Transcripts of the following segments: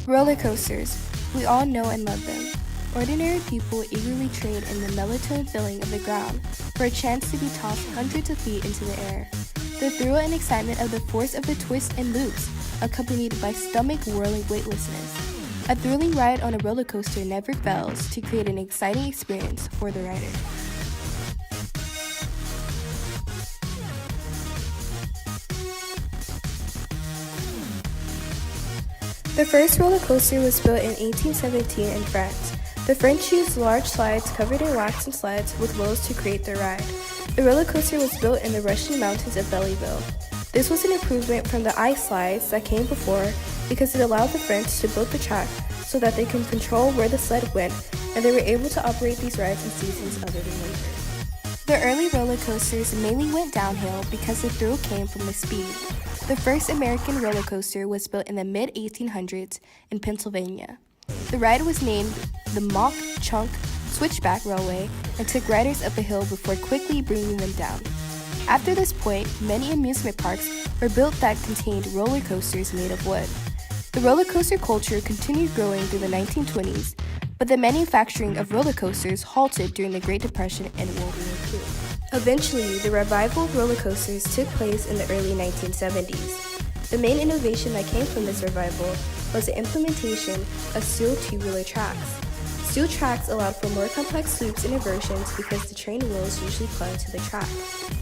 Roller coasters. We all know and love them. Ordinary people eagerly trade in the melatonin filling of the ground for a chance to be tossed hundreds of feet into the air. The thrill and excitement of the force of the twists and loops, accompanied by stomach-whirling weightlessness. A thrilling ride on a roller coaster never fails to create an exciting experience for the rider. The first roller coaster was built in 1817 in France. The French used large slides covered in wax and sleds with wheels to create their ride. The roller coaster was built in the Russian mountains of Belleville. This was an improvement from the ice slides that came before because it allowed the French to build the track so that they can control where the sled went, and they were able to operate these rides in seasons other than winter. The early roller coasters mainly went downhill because the thrill came from the speed. The first American roller coaster was built in the mid-1800s in Pennsylvania. The ride was named the Mock Chunk Switchback Railway and took riders up a hill before quickly bringing them down. After this point, many amusement parks were built that contained roller coasters made of wood. The roller coaster culture continued growing through the 1920s, but the manufacturing of roller coasters halted during the Great Depression and World War II. Eventually, the revival of roller coasters took place in the early 1970s. The main innovation that came from this revival was the implementation of steel tubular tracks. Steel tracks allowed for more complex loops and inversions because the train wheels usually clung to the track.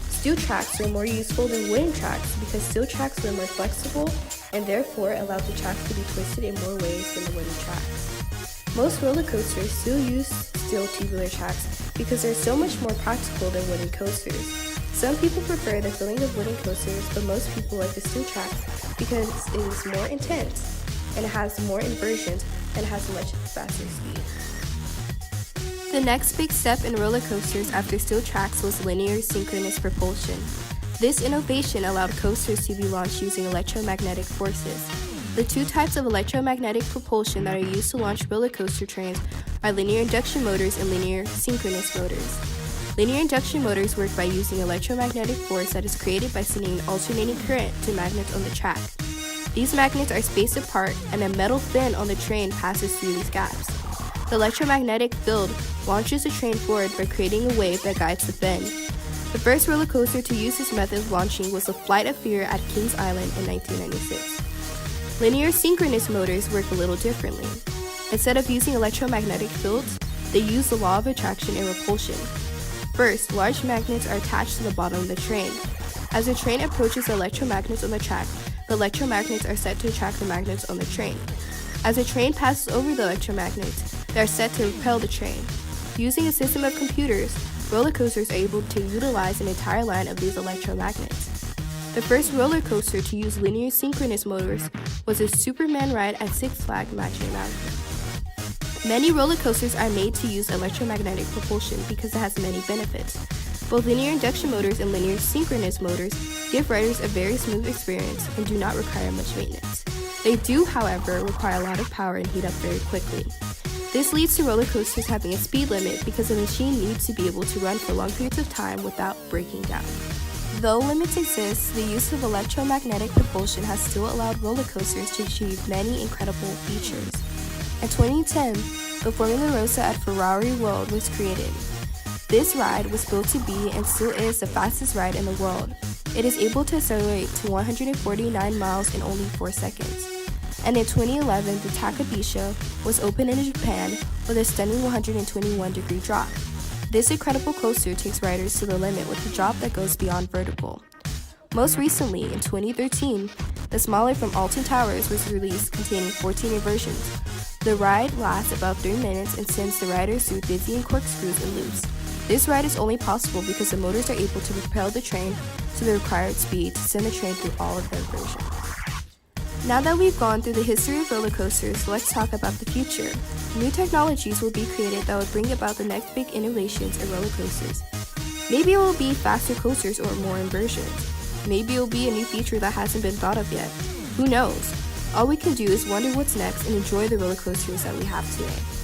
Steel tracks were more useful than wooden tracks because steel tracks were more flexible and therefore allowed the tracks to be twisted in more ways than the wooden tracks. Most roller coasters still use steel tubular tracks because they're so much more practical than wooden coasters. Some people prefer the feeling of wooden coasters, but most people like the steel tracks because it is more intense and it has more inversions and has much faster speed. The next big step in roller coasters after steel tracks was linear synchronous propulsion. This innovation allowed coasters to be launched using electromagnetic forces. The two types of electromagnetic propulsion that are used to launch roller coaster trains are linear induction motors and linear synchronous motors. Linear induction motors work by using electromagnetic force that is created by sending an alternating current to magnets on the track. These magnets are spaced apart and a metal fin on the train passes through these gaps. The electromagnetic field launches the train forward by creating a wave that guides the fin. The first roller coaster to use this method of launching was the Flight of Fear at Kings Island in 1996. Linear synchronous motors work a little differently. Instead of using electromagnetic fields, they use the law of attraction and repulsion. First, large magnets are attached to the bottom of the train. As the train approaches the electromagnets on the track, the electromagnets are set to attract the magnets on the train. As the train passes over the electromagnets, they are set to repel the train. Using a system of computers, roller coasters are able to utilize an entire line of these electromagnets. The first roller coaster to use linear synchronous motors was a Superman ride at Six Flags Magic Mountain. Many roller coasters are made to use electromagnetic propulsion because it has many benefits. Both linear induction motors and linear synchronous motors give riders a very smooth experience and do not require much maintenance. They do, however, require a lot of power and heat up very quickly. This leads to roller coasters having a speed limit because the machine needs to be able to run for long periods of time without breaking down. Though limits exist, the use of electromagnetic propulsion has still allowed roller coasters to achieve many incredible features. In 2010, the Formula Rossa at Ferrari World was created. This ride was built to be and still is the fastest ride in the world. It is able to accelerate to 149 miles in only 4 seconds. And in 2011, the Takata was opened in Japan with a stunning 121-degree drop. This incredible coaster takes riders to the limit with a drop that goes beyond vertical. Most recently, in 2013, the smaller from Alton Towers was released containing 14 inversions. The ride lasts about 3 minutes and sends the riders through dizzying corkscrews and loops. This ride is only possible because the motors are able to propel the train to the required speed to send the train through all of the inversions. Now that we've gone through the history of roller coasters, let's talk about the future. New technologies will be created that will bring about the next big innovations in roller coasters. Maybe it will be faster coasters or more inversions. Maybe it will be a new feature that hasn't been thought of yet. Who knows? All we can do is wonder what's next and enjoy the roller coasters that we have today.